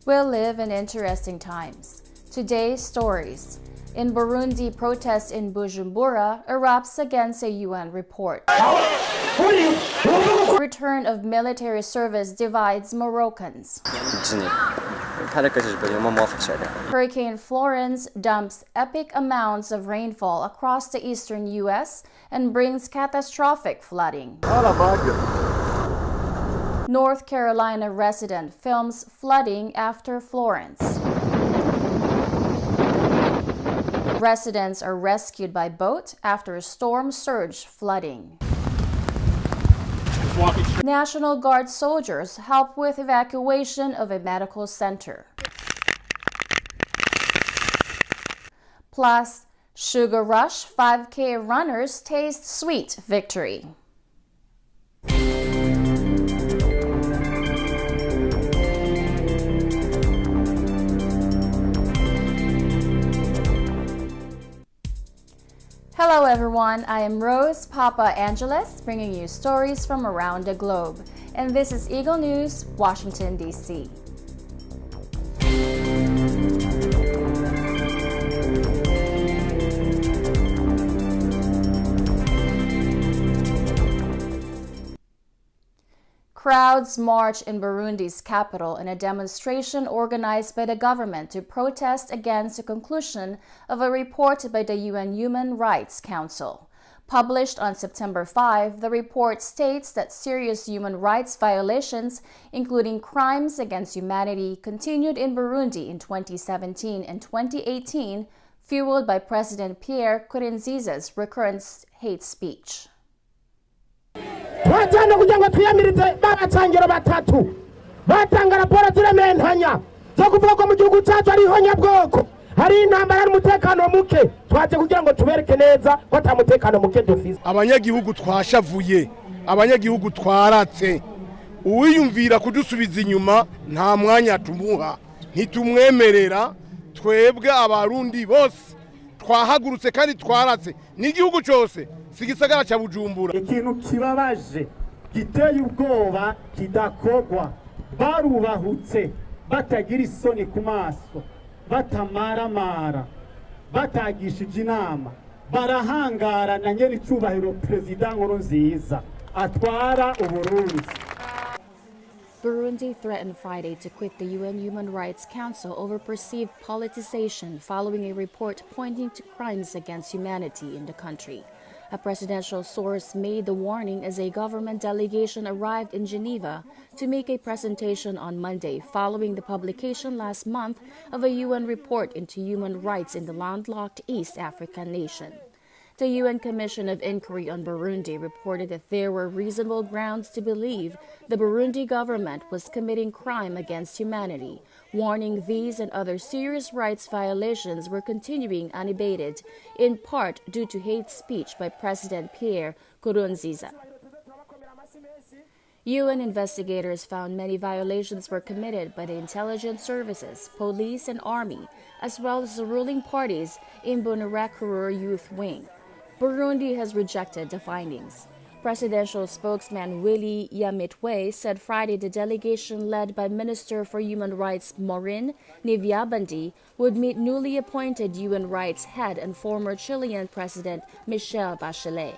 We live in interesting times. Today's stories. In Burundi, protests in Bujumbura erupts against a UN report. Return of military service divides Moroccans. Hurricane Florence dumps epic amounts of rainfall across the eastern U.S. and brings catastrophic flooding. North Carolina resident films flooding after Florence. Residents are rescued by boat after storm surge flooding. National Guard soldiers help with evacuation of a medical center. Plus, Sugar Rush 5K runners taste sweet victory. Hello everyone, I am Rose Papa Angeles, bringing you stories from around the globe. And this is Eagle News, Washington, D.C. Crowds march in Burundi's capital in a demonstration organized by the government to protest against the conclusion of a report by the UN Human Rights Council. Published on September 5, the report states that serious human rights violations, including crimes against humanity, continued in Burundi in 2017 and 2018, fueled by President Pierre Nkurunziza's recurrent hate speech. Twajana kugira ngo twiyamirize babacangira batatu batanga raporo zirementanya zo kuvuga ko mu gihugu cyacu ari ihonyabwoko hari intambara n'umutekano muke twaje kugira ngo tubereke neza ko atamutekano muke dufise. Abanyagihugu twashavuye, abanyagihugu twaratse, uwiyumvira kudusubiza inyuma nta mwanya tumuha, ntitumwemerera. Twebwe abarundi bose twahagurutse kandi twaratse n'igihugu cyose sigisagara cya Bujumbura. Ikintu kibabaje giteye ubwoba kidakogwa, barubahutse batagira isoni ku maso, batamaramara, batagishije inama, barahangara na nyeri cyubahiro Perezida Nkurunziza atwara Uburundi. Burundi threatened Friday to quit the UN Human Rights Council over perceived politicization following a report pointing to crimes against humanity in the country. A presidential source made the warning as a government delegation arrived in Geneva to make a presentation on Monday following the publication last month of a UN report into human rights in the landlocked East African nation. The UN Commission of Inquiry on Burundi reported that there were reasonable grounds to believe the Burundi government was committing crime against humanity, warning these and other serious rights violations were continuing unabated, in part due to hate speech by President Pierre Nkurunziza. UN investigators found many violations were committed by the intelligence services, police, and army, as well as the ruling parties in Imbonerakure Youth Wing. Burundi has rejected the findings. Presidential spokesman Willy Nyamitwe said Friday the delegation led by Minister for Human Rights Maureen Nivyabandi would meet newly appointed UN rights head and former Chilean President Michelle Bachelet.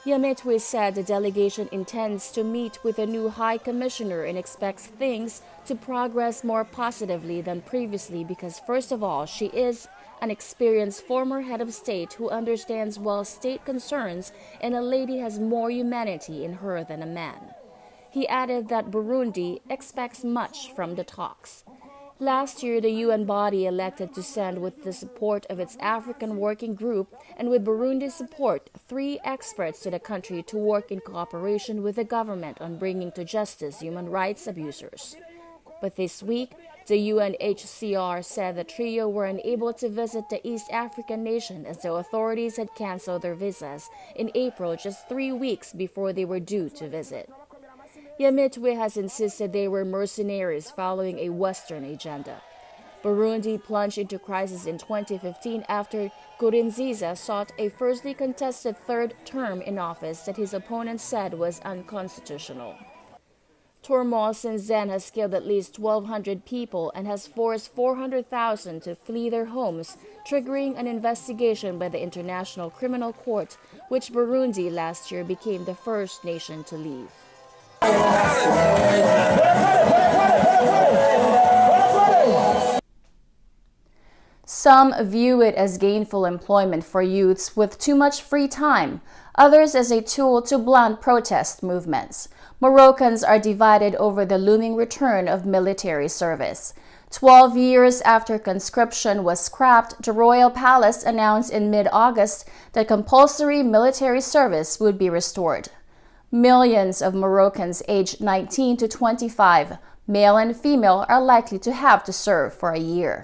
Nyamitwe said the delegation intends to meet with a new High Commissioner and expects things to progress more positively than previously because, first of all, she is an experienced former head of state who understands well state concerns, and a lady has more humanity in her than a man. He added that Burundi expects much from the talks. Last year, the UN body elected to send, with the support of its African Working Group and with Burundi's support, 3 experts to the country to work in cooperation with the government on bringing to justice human rights abusers. But this week, the UNHCR said the trio were unable to visit the East African nation as the authorities had canceled their visas in April, just 3 weeks before they were due to visit. Nyamitwe has insisted they were mercenaries following a Western agenda. Burundi plunged into crisis in 2015 after Nkurunziza sought a fiercely contested third term in office that his opponents said was unconstitutional. Turmoil since then has killed at least 1,200 people and has forced 400,000 to flee their homes, triggering an investigation by the International Criminal Court, which Burundi last year became the first nation to leave. Some view it as gainful employment for youths with too much free time, others as a tool to blunt protest movements. Moroccans are divided over the looming return of military service. 12 years after conscription was scrapped, the Royal Palace announced in mid-August that compulsory military service would be restored. Millions of Moroccans aged 19 to 25, male and female, are likely to have to serve for a year.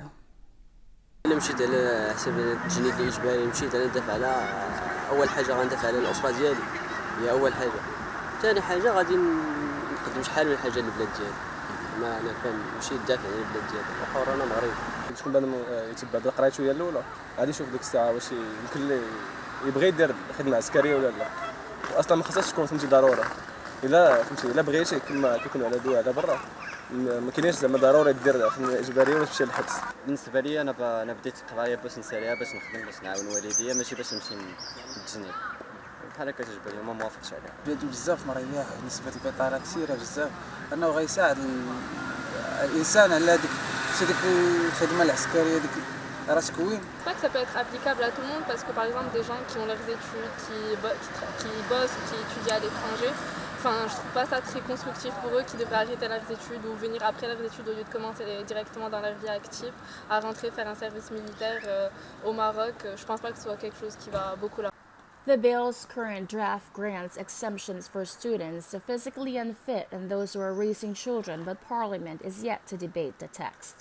انا مشيت على حساب التجنيد الاجباري، مشيت انا ندافع على اول حاجه غندافع على الاسره ديالي، هي اول حاجه. ثاني حاجه غادي نقدم شحال من حاجه للبلاد ديالي. ما انا كنمشي ندافع على البلاد ديالي، وحور انا مغربي. تكون بان يتبع بالقرايه هي الاولى، غادي يشوف ديك الساعه واش يمكن يبغي يدير خدمه عسكريه ولا لا. واصلا ما خصهاش تكون فهمتي ضروره. الا فهمتي الا بغيتي كما كيكونوا على دول على برا، ما كاينش زعما ضروري دير خدمه اجباريه ولا تمشي للحبس. بالنسبه لي انا بديت القرايه باش نساليها، باش نخدم، باش نعاون والديا، ماشي باش نمشي للتجنيد. بحال هكا تجبر لي، ما موافقش عليها. بلاد بزاف مريح، نسبة البطالة كثيرة بزاف، أنه غيساعد الإنسان على ديك الخدمة العسكرية ديك راه تكوين. Je crois que ça peut être applicable à tout le monde parce que par exemple des gens qui ont leurs études, qui bossent ou qui étudient à l'étranger, enfin je trouve pas ça très constructif pour eux qui devraient arrêter leurs études ou venir après leurs études au lieu de commencer directement dans leur vie active à rentrer faire un service militaire au Maroc. Je pense pas que ce soit quelque chose qui va beaucoup leur. The bill's current draft grants exemptions for students, the physically unfit, and those who are raising children, but Parliament is yet to debate the text.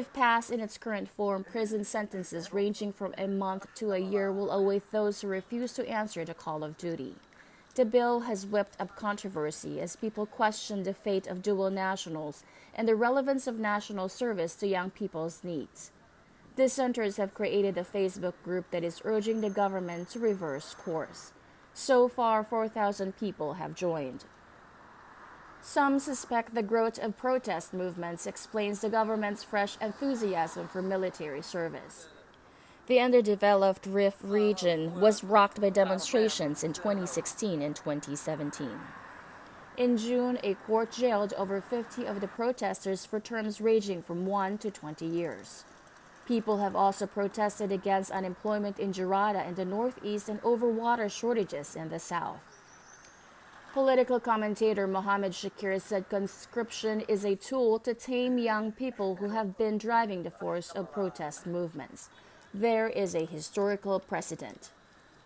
If passed in its current form, prison sentences ranging from a month to a year will await those who refuse to answer the call of duty. The bill has whipped up controversy as people question the fate of dual nationals and the relevance of national service to young people's needs. Dissenters have created a Facebook group that is urging the government to reverse course. So far, 4,000 people have joined. Some suspect the growth of protest movements explains the government's fresh enthusiasm for military service. The underdeveloped Rif region was rocked by demonstrations in 2016 and 2017. In June, a court jailed over 50 of the protesters for terms ranging from 1 to 20 years. People have also protested against unemployment in Jarada in the northeast and over water shortages in the south. Political commentator Mohammed Shakir said conscription is a tool to tame young people who have been driving the force of protest movements. There is a historical precedent.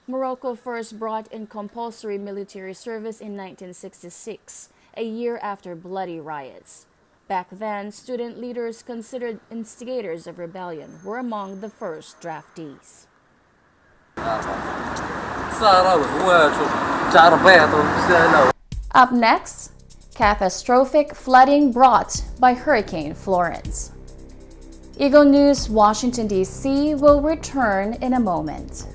Morocco first brought in compulsory military service in 1966, a year after bloody riots. Back then, student leaders considered instigators of rebellion were among the first draftees. Up next, catastrophic flooding brought by Hurricane Florence. Eagle News, Washington, D.C. will return in a moment.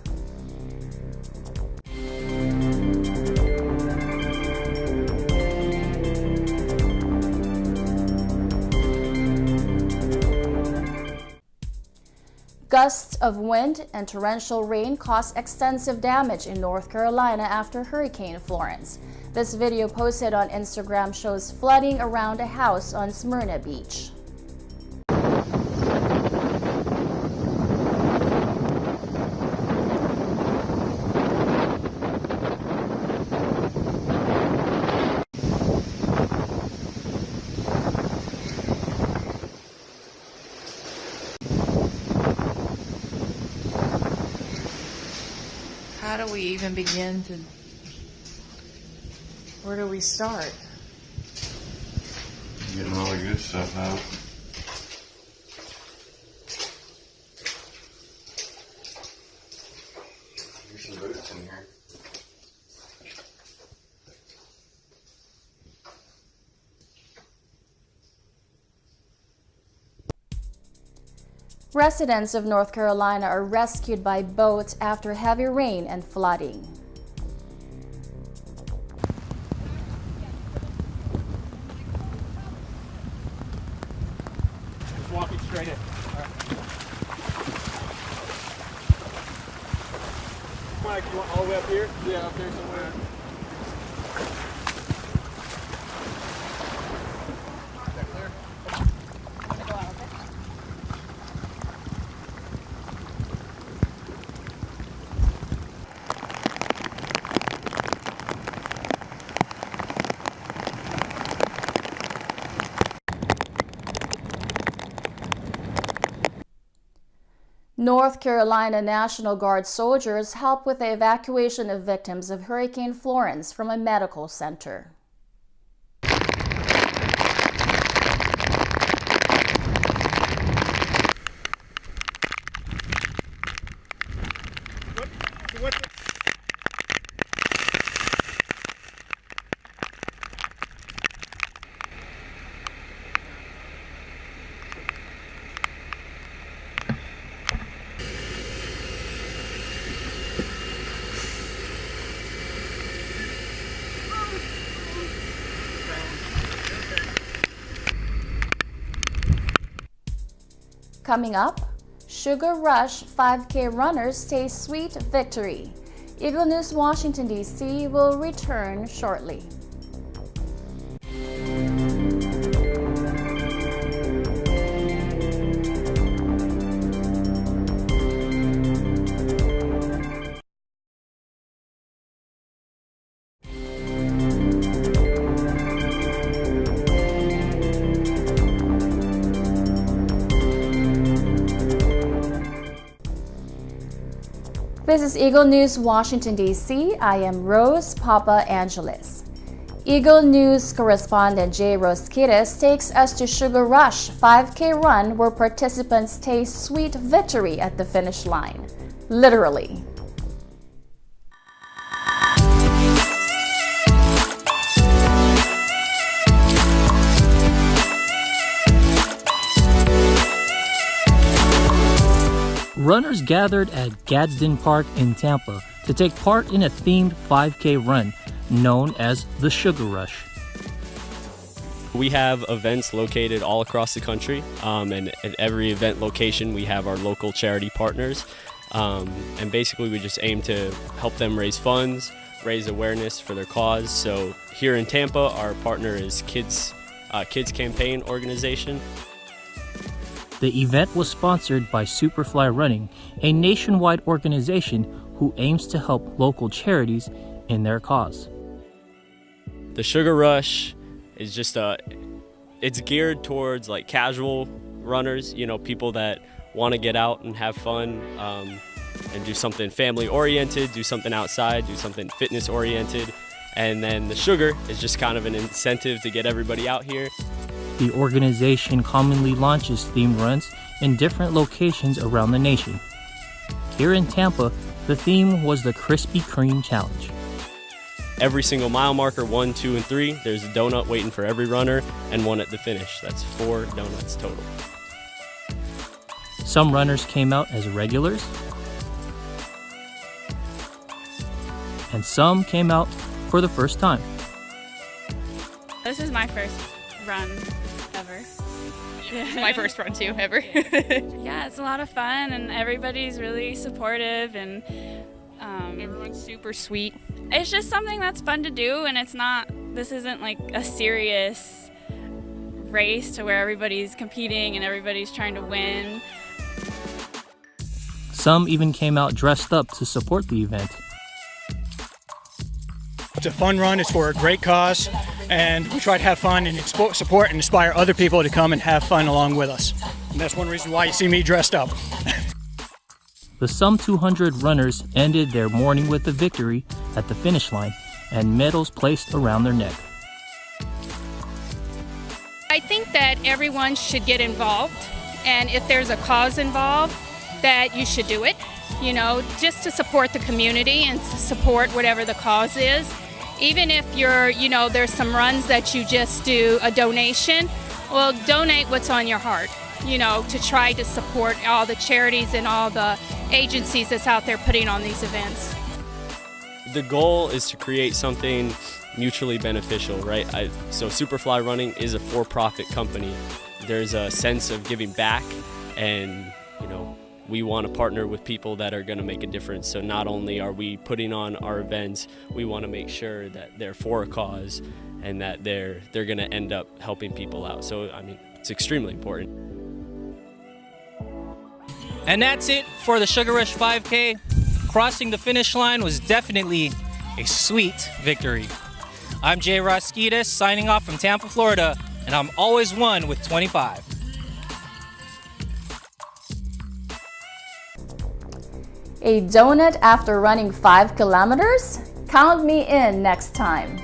Gusts of wind and torrential rain caused extensive damage in North Carolina after Hurricane Florence. This video posted on Instagram shows flooding around a house on Smyrna Beach. How do we even begin to, where do we start? Getting all the good stuff out. There's some boots in here. Residents of North Carolina are rescued by boat after heavy rain and flooding. mic, you want all the way up here? Yeah, up there somewhere. North Carolina National Guard soldiers help with the evacuation of victims of Hurricane Florence from a medical center. Coming up, Sugar Rush 5K runners taste sweet victory. Eagle News Washington, D.C. will return shortly. This is Eagle News Washington, D.C. I am Rose Papa Angeles. Eagle News correspondent Jay Roskitis takes us to Sugar Rush 5K run where participants taste sweet victory at the finish line. Literally. Runners gathered at Gadsden Park in Tampa to take part in a themed 5K run known as the Sugar Rush. We have events located all across the country, and at every event location we have our local charity partners, and basically we just aim to help them raise funds, raise awareness for their cause. So here in Tampa, our partner is Kids Campaign Organization. The event was sponsored by Superfly Running, a nationwide organization who aims to help local charities in their cause. The Sugar Rush is just it's geared towards like casual runners, you know, people that want to get out and have fun, and do something family oriented, do something outside, do something fitness oriented. And then the sugar is just kind of an incentive to get everybody out here. The organization commonly launches themed runs in different locations around the nation. Here in Tampa, the theme was the Krispy Kreme Challenge. Every single mile marker, 1, 2, and 3, there's a donut waiting for every runner and one at the finish. That's 4 donuts total. Some runners came out as regulars, and some came out for the first time. This is my first run ever. Yeah. My first run too, ever. Yeah, it's a lot of fun and everybody's really supportive and everyone's super sweet. It's just something that's fun to do, and this isn't like a serious race to where everybody's competing and everybody's trying to win. Some even came out dressed up to support the event. It's a fun run, it's for a great cause, and we try to have fun and support and inspire other people to come and have fun along with us. And that's one reason why you see me dressed up. The some 200 runners ended their morning with a victory at the finish line and medals placed around their neck. I think that everyone should get involved, and if there's a cause involved, that you should do it, you know, just to support the community and to support whatever the cause is. Even if there's some runs that you just do a donation, well, donate what's on your heart, you know, to try to support all the charities and all the agencies that's out there putting on these events. The goal is to create something mutually beneficial, right? So Superfly Running is a for-profit company. There's a sense of giving back and, we want to partner with people that are going to make a difference. So not only are we putting on our events, we want to make sure that they're for a cause and that they're going to end up helping people out. So, I mean, it's extremely important. And that's it for the Sugar Rush 5K. Crossing the finish line was definitely a sweet victory. I'm Jay Roskitas signing off from Tampa, Florida, and I'm always one with 25. A donut after running 5 kilometers? Count me in next time.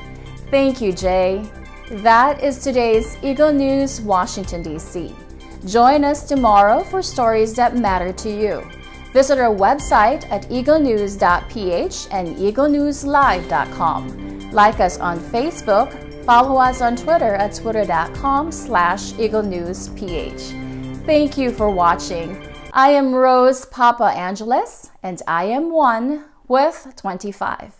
Thank you, Jay. That is today's Eagle News, Washington, D.C. Join us tomorrow for stories that matter to you. Visit our website at Eaglenews.PH and EagleNewsLive.com. Like us on Facebook, follow us on Twitter at twitter.com/EagleNewsPH. Thank you for watching. I am Rose Papa Angeles, and I am one with 25.